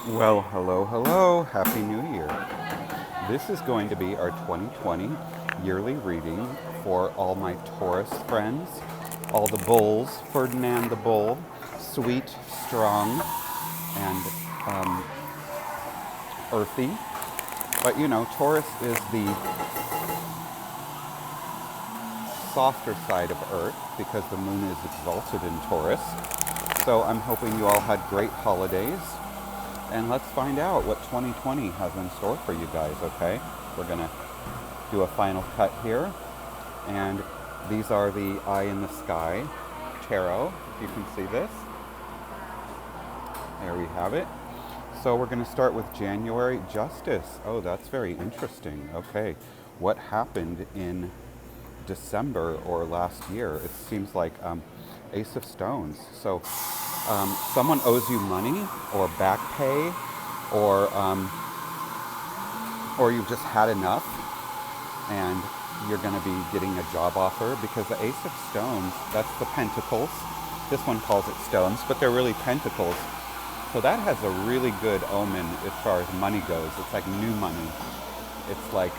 Well, hello, hello. Happy New Year. This is going to be our 2020 yearly reading for all my Taurus friends, all the bulls, Ferdinand the Bull, sweet, strong, and earthy. But Taurus is the softer side of Earth because the moon is exalted in Taurus. So I'm hoping you all had great holidays. And let's find out what 2020 has in store for you guys, okay? We're going to do a final cut here. And these are the Eye in the Sky tarot, if you can see this. There we have it. So we're going to start with January justice. Oh, that's very interesting. Okay. What happened in December or last year? It seems like Ace of Stones. So someone owes you money or back pay, or you've just had enough and you're going to be getting a job offer, because the Ace of Stones, that's the pentacles. This one calls it stones, but they're really pentacles. So that has a really good omen as far as money goes. It's like new money. It's like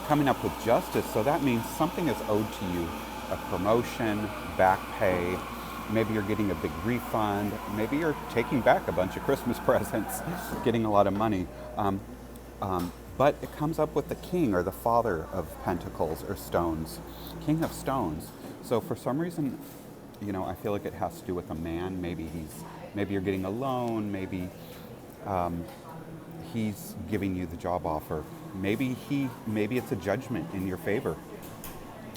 coming up with justice. So that means something is owed to you. A promotion, back pay. Maybe you're getting a big refund. Maybe you're taking back a bunch of Christmas presents, getting a lot of money. But it comes up with the king, or the father of pentacles or stones, king of stones. So for some reason, I feel like it has to do with a man. Maybe you're getting a loan. Maybe he's giving you the job offer. Maybe it's a judgment in your favor.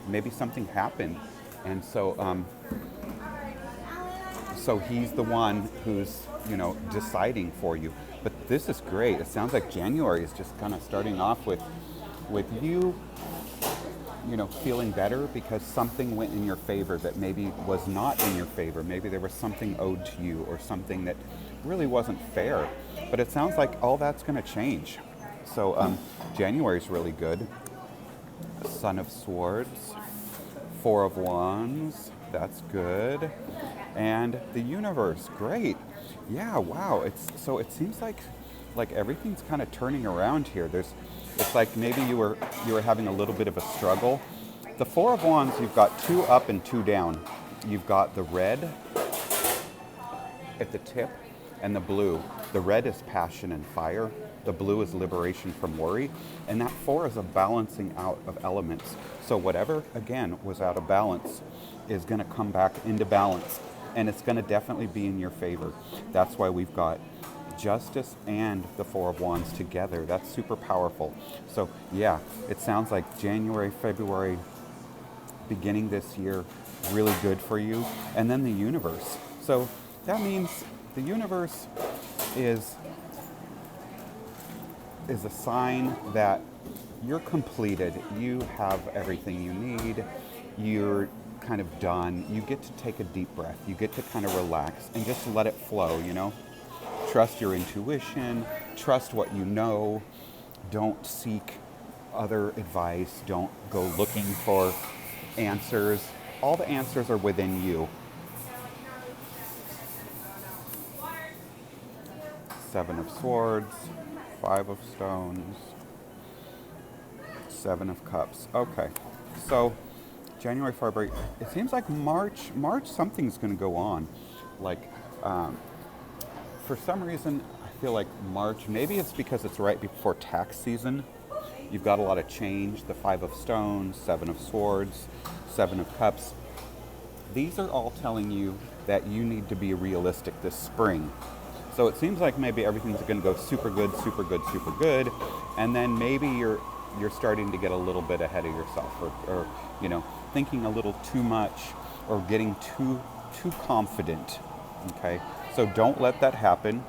Maybe something happened, and so he's the one who's deciding for you. But this is great. It sounds like January is just kind of starting off with you feeling better because something went in your favor that maybe was not in your favor. Maybe there was something owed to you or something that really wasn't fair. But it sounds like all that's going to change. So January is really good. Son of Swords, Four of Wands, that's good. And the universe, great. Yeah, wow. It seems like everything's kind of turning around here. It's like maybe you were having a little bit of a struggle. The Four of Wands, you've got 2 up and 2 down. You've got the red at the tip and the blue. The red is passion and fire. The blue is liberation from worry. And that 4 is a balancing out of elements. So whatever, again, was out of balance is going to come back into balance. And it's going to definitely be in your favor. That's why we've got Justice and the Four of Wands together. That's super powerful. So yeah, it sounds like January, February, beginning this year, really good for you. And then the universe. So that means the universe is a sign that you're completed. You have everything you need. You're kind of done. You get to take a deep breath. You get to kind of relax and just let it flow, Trust your intuition. Trust what you know. Don't seek other advice. Don't go looking for answers. All the answers are within you. 7 of Swords, 5 of Stones, 7 of Cups. Okay, so January, February. It seems like March something's going to go on. Like, for some reason, I feel like March, maybe it's because it's right before tax season. You've got a lot of change. The 5 of Stones, 7 of Swords, 7 of Cups. These are all telling you that you need to be realistic this spring. So it seems like maybe everything's going to go super good, super good, super good. And then maybe you're starting to get a little bit ahead of yourself, or thinking a little too much, or getting too confident. Okay, so don't let that happen.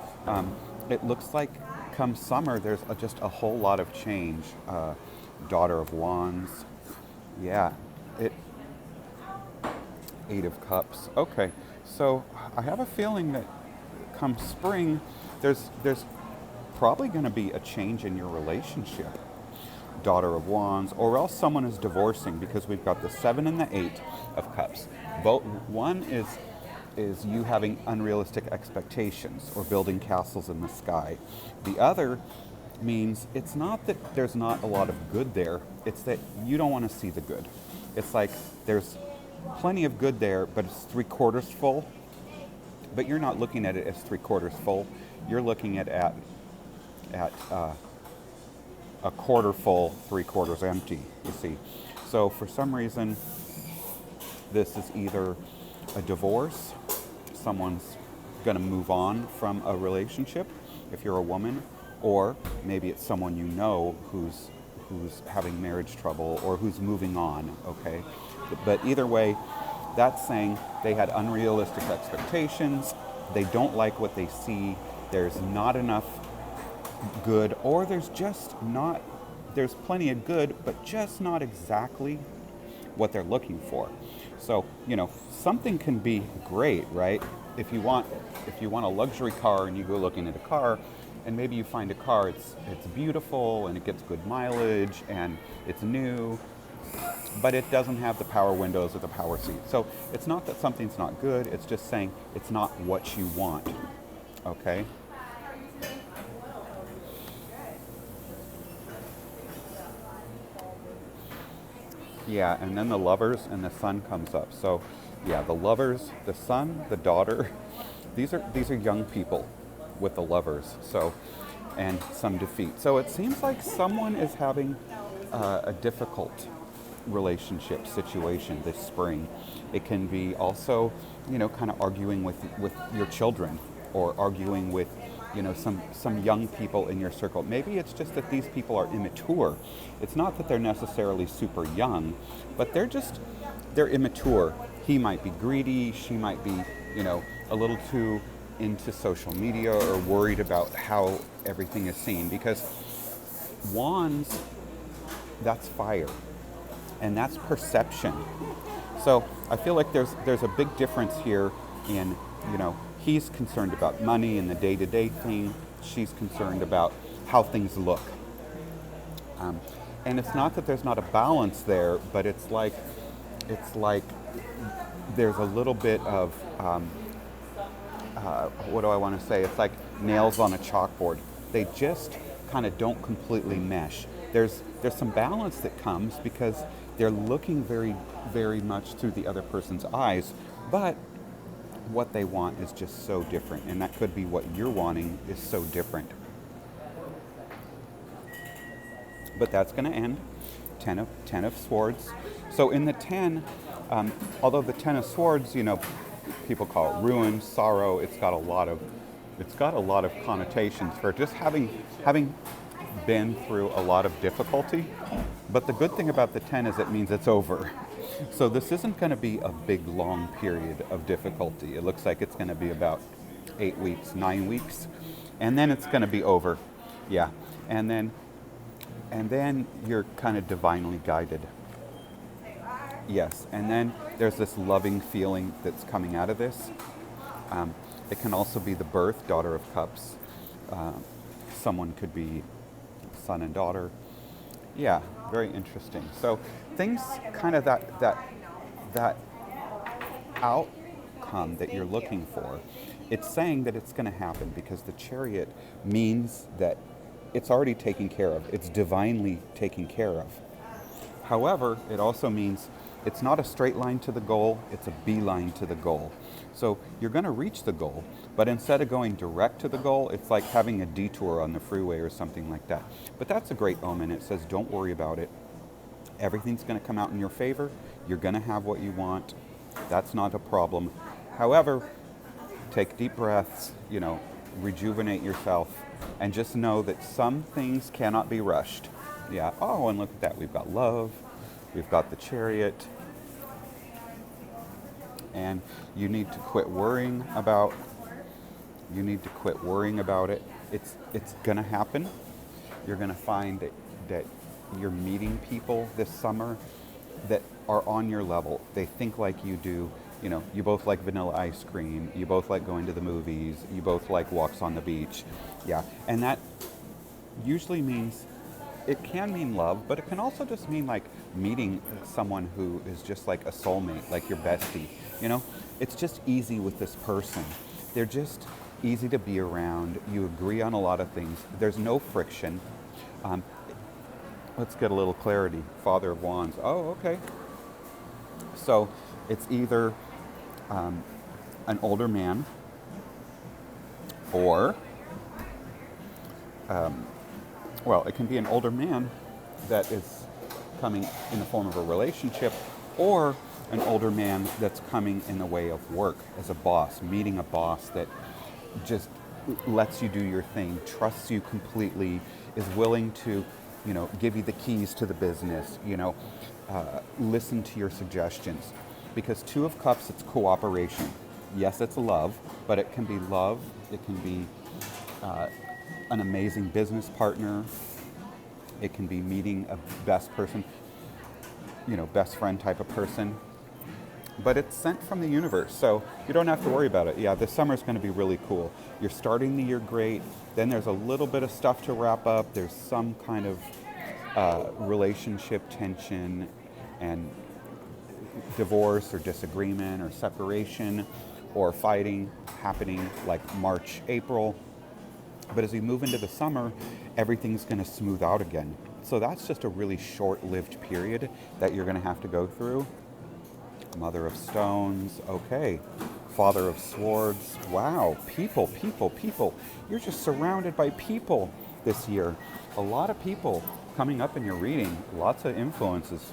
It looks like come summer there's just a whole lot of change. Daughter of Wands, yeah, 8 of Cups. Okay, so I have a feeling that come spring there's probably going to be a change in your relationship. Daughter of Wands, or else someone is divorcing, because we've got the 7 and the 8 of Cups. One is is you having unrealistic expectations or building castles in the sky. The other means it's not that there's not a lot of good there, it's that you don't want to see the good. It's like there's plenty of good there, but it's 3/4 full, but you're not looking at it as 3/4 full. You're looking at a quarter full, 3/4 empty, you see. So for some reason, this is either a divorce, someone's going to move on from a relationship if you're a woman, or maybe it's someone you know who's having marriage trouble or who's moving on, okay? But either way, that's saying they had unrealistic expectations, they don't like what they see, there's not enough good, or there's plenty of good, but just not exactly what they're looking for. So, something can be great, right? If you want a luxury car and you go looking at a car, and maybe you find a car, it's beautiful and it gets good mileage and it's new, but it doesn't have the power windows or the power seat. So it's not that something's not good, it's just saying it's not what you want, okay? Yeah, and then the lovers and the sun comes up. So yeah, the lovers, the son, the daughter, these are young people with the lovers. So, and some defeat. So it seems like someone is having a difficult relationship situation this spring. It can be also, kind of arguing with your children, or arguing with, some young people in your circle. Maybe it's just that these people are immature. It's not that they're necessarily super young, but they're immature. He might be greedy, she might be, a little too into social media or worried about how everything is seen, because wands, that's fire, and that's perception. So I feel like there's a big difference here in, he's concerned about money and the day-to-day thing, she's concerned about how things look. And it's not that there's not a balance there, but it's like there's a little bit of what do I want to say? It's like nails on a chalkboard. They just kind of don't completely mesh. There's some balance that comes because they're looking very, very much through the other person's eyes, but what they want is just so different, and that could be what you're wanting is so different. But that's going to end. Ten of Swords. So in the 10, although the 10 of Swords, people call it ruin, sorrow. It's got a lot of connotations for just having been through a lot of difficulty. But the good thing about the 10 is it means it's over. So this isn't going to be a big, long period of difficulty. It looks like it's going to be about 8 weeks, 9 weeks, and then it's going to be over. Yeah, and then you're kind of divinely guided. Yes, and then there's this loving feeling that's coming out of this. It can also be the birth, Daughter of Cups. Someone could be son and daughter. Yeah, very interesting. So things kind of that outcome that you're looking for, it's saying that it's going to happen because the Chariot means that it's already taken care of. It's divinely taken care of. However, it also means it's not a straight line to the goal, it's a beeline to the goal. So you're going to reach the goal, but instead of going direct to the goal, it's like having a detour on the freeway or something like that. But that's a great omen. It says don't worry about it. Everything's going to come out in your favor. You're going to have what you want. That's not a problem. However, take deep breaths, rejuvenate yourself, and just know that some things cannot be rushed. Yeah. Oh, and look at that. We've got love. We've got the Chariot. And you need to quit worrying about it. It's going to happen. You're going to find that you're meeting people this summer that are on your level. They think like you do. You both like vanilla ice cream. You both like going to the movies. You both like walks on the beach. Yeah. And that usually means, it can mean love, but it can also just mean like meeting someone who is just like a soulmate, like your bestie. You know, it's just easy with this person. They're just easy to be around. You agree on a lot of things. There's no friction. Um, let's get a little clarity. Father of Wands. Oh, okay. So it's either an older man or, well, it can be an older man that is coming in the form of a relationship, or an older man that's coming in the way of work as a boss, meeting a boss that just lets you do your thing, trusts you completely, is willing to, give you the keys to the business, listen to your suggestions. Because Two of Cups, it's cooperation. Yes, it's love, but it can be love, it can be an amazing business partner, it can be meeting a best person, best friend type of person. But it's sent from the universe, so you don't have to worry about it. Yeah, this summer is going to be really cool. You're starting the year great. Then there's a little bit of stuff to wrap up. There's some kind of relationship tension and divorce or disagreement or separation or fighting happening like March, April. But as we move into the summer, everything's going to smooth out again. So that's just a really short-lived period that you're going to have to go through. Mother of Stones, okay. Father of Swords, wow. People, people, people. You're just surrounded by people this year. A lot of people coming up in your reading, lots of influences.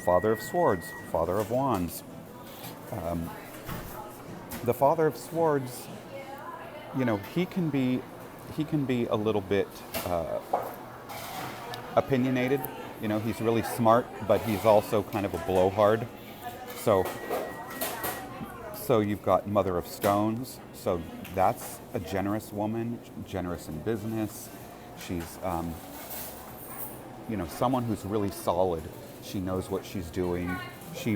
Father of Swords, Father of Wands. The Father of Swords, he can be a little bit opinionated. He's really smart, but he's also kind of a blowhard. So you've got Mother of Stones. So that's a generous woman, generous in business. She's, someone who's really solid. She knows what she's doing. She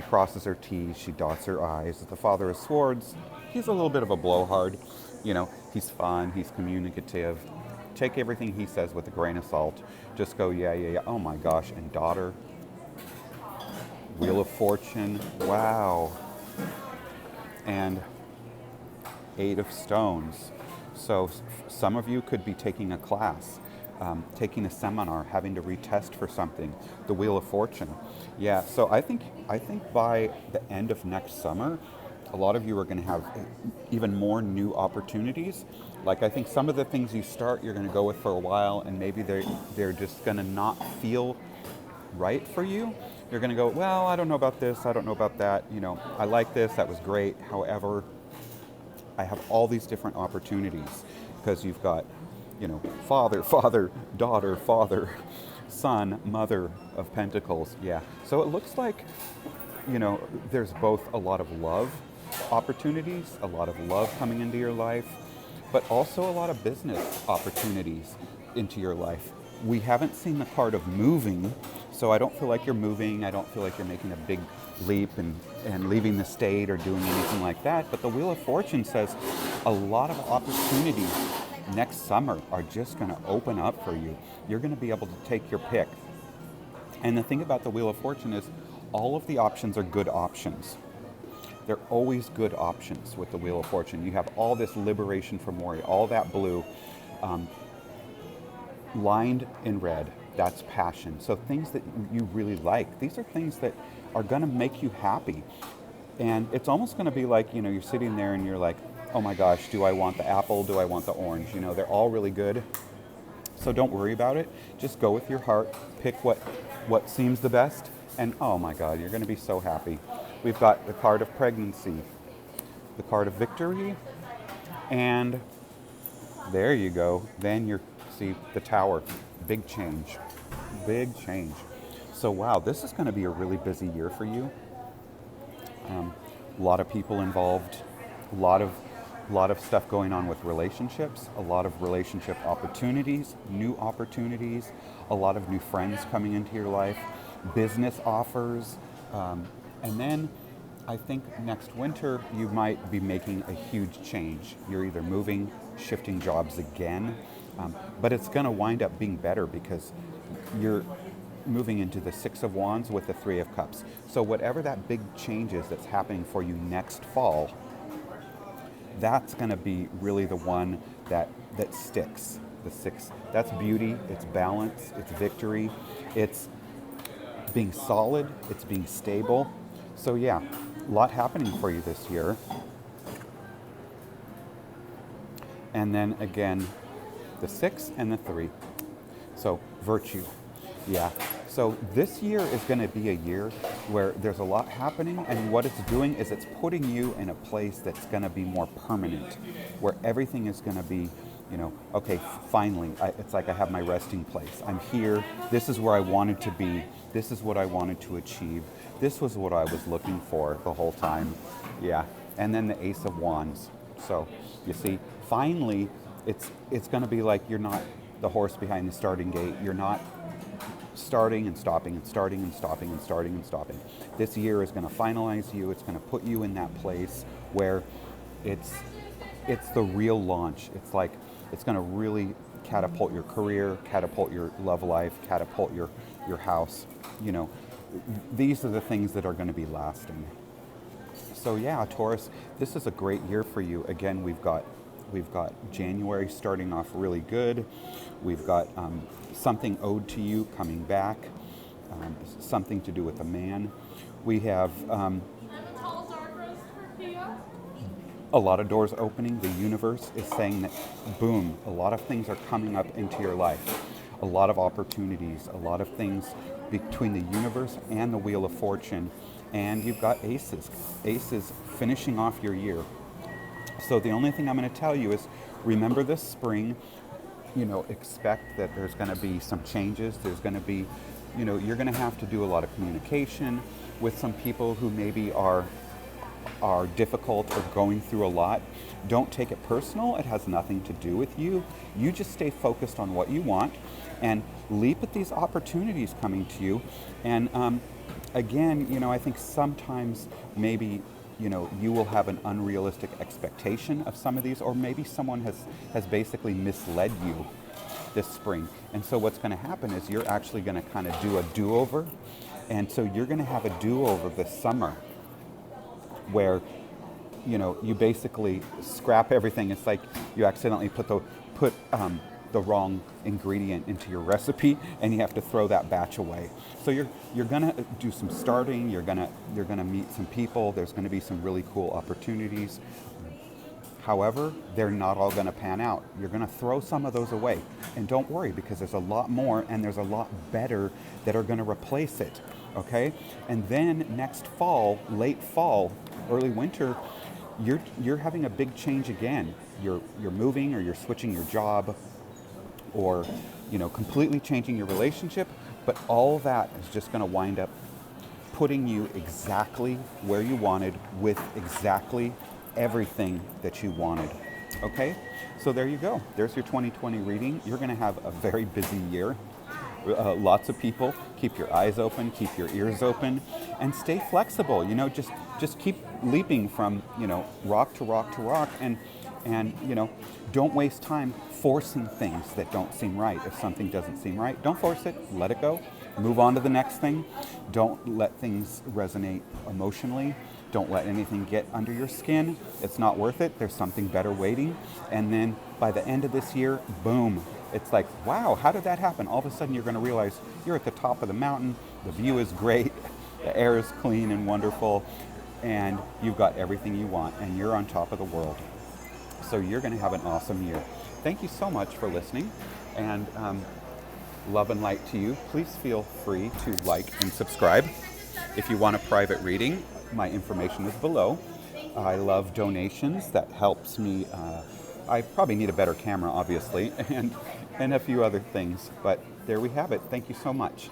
crosses her T's, she dots her I's. The Father of Swords, he's a little bit of a blowhard. He's fun, he's communicative. Take everything he says with a grain of salt. Just go, yeah, yeah, yeah. Oh my gosh. And daughter. Wheel of Fortune, wow. And Eight of Stones. So some of you could be taking a class, taking a seminar, having to retest for something. The Wheel of Fortune. Yeah, so I think by the end of next summer, a lot of you are going to have even more new opportunities. Like I think some of the things you start, you're going to go with for a while, and maybe they're just going to not feel right for you. You're going to go, well, I don't know about this, I don't know about that. I like this, that was great. However, I have all these different opportunities because you've got, father, daughter, father, son, mother of pentacles. Yeah. So it looks like, there's both a lot of love opportunities, a lot of love coming into your life, but also a lot of business opportunities into your life. We haven't seen the card of moving, so I don't feel like you're moving. I don't feel like you're making a big leap and leaving the state or doing anything like that. But the Wheel of Fortune says a lot of opportunities next summer are just going to open up for you. You're going to be able to take your pick. And the thing about the Wheel of Fortune is all of the options are good options. They're always good options with the Wheel of Fortune. You have all this liberation from worry, all that blue, lined in red. That's passion. So things that you really like, these are things that are going to make you happy. And it's almost going to be like, you're sitting there and you're like, oh my gosh, do I want the apple? Do I want the orange? They're all really good. So don't worry about it. Just go with your heart. Pick what seems the best. And oh my God, you're going to be so happy. We've got the card of pregnancy, the card of victory, and there you go. Then see the Tower. Big change. Big change. So wow, this is going to be a really busy year for you. A lot of people involved, a lot of stuff going on with relationships, a lot of relationship opportunities, new opportunities, a lot of new friends coming into your life, business offers, and then I think next winter you might be making a huge change. You're either moving, shifting jobs again, but it's going to wind up being better because moving into the Six of Wands with the Three of Cups. So whatever that big change is that's happening for you next fall, that's going to be really the one that sticks. The six. That's beauty. It's balance. It's victory. It's being solid. It's being stable. So yeah, a lot happening for you this year. And then again, the 6 and the 3. So virtue. Yeah. So this year is going to be a year where there's a lot happening, and what it's doing is it's putting you in a place that's going to be more permanent, where everything is going to be, okay, finally, it's like I have my resting place. I'm here. This is where I wanted to be. This is what I wanted to achieve. This was what I was looking for the whole time. Yeah. And then the Ace of Wands. So you see, finally, it's going to be like you're not the horse behind the starting gate. You're not starting and stopping and starting and stopping and starting and stopping. This year is going to finalize you. It's going to put you in that place where it's the real launch. It's like it's going to really catapult your career, catapult your love life, catapult your house. These are the things that are going to be lasting. So yeah, Taurus, this is a great year for you. Again, we've got January starting off really good. We've got something owed to you coming back, something to do with a man. We have a lot of doors opening. The universe is saying that, boom, a lot of things are coming up into your life. A lot of opportunities, a lot of things between the universe and the Wheel of Fortune. And you've got aces finishing off your year. So the only thing I'm going to tell you is remember this spring, expect that there's going to be some changes. There's going to be, you're going to have to do a lot of communication with some people who maybe are difficult or going through a lot. Don't take it personal. It has nothing to do with you. You just stay focused on what you want and leap at these opportunities coming to you. And again, I think sometimes maybe you will have an unrealistic expectation of some of these, or maybe someone has basically misled you this spring. And so what's going to happen is you're actually going to kind of do a do-over. And so you're going to have a do-over this summer where, you basically scrap everything. It's like you accidentally put the wrong ingredient into your recipe, and you have to throw that batch away. So you're gonna do some starting. You're gonna meet some people. There's gonna be some really cool opportunities. However, they're not all gonna pan out. You're gonna throw some of those away, and don't worry, because there's a lot more and there's a lot better that are gonna replace it. Okay, and then next fall, late fall, early winter, you're having a big change again. You're moving, or you're switching your job, or completely changing your relationship, but all that is just going to wind up putting you exactly where you wanted with exactly everything that you wanted. Okay, so there you go. There's your 2020 reading. You're going to have a very busy year. Lots of people. Keep your eyes open, keep your ears open, and stay flexible. Just keep leaping from rock to rock to rock, and don't waste time forcing things that don't seem right. If something doesn't seem right, don't force it. Let it go. Move on to the next thing. Don't let things resonate emotionally. Don't let anything get under your skin. It's not worth it. There's something better waiting. And then by the end of this year, boom. It's like, wow, how did that happen? All of a sudden you're going to realize you're at the top of the mountain. The view is great. The air is clean and wonderful. And you've got everything you want. And you're on top of the world. So you're going to have an awesome year. Thank you so much for listening, and love and light to you. Please feel free to like and subscribe. If you want a private reading, my information is below. I love donations. That helps me. I probably need a better camera, obviously, and a few other things. But there we have it. Thank you so much.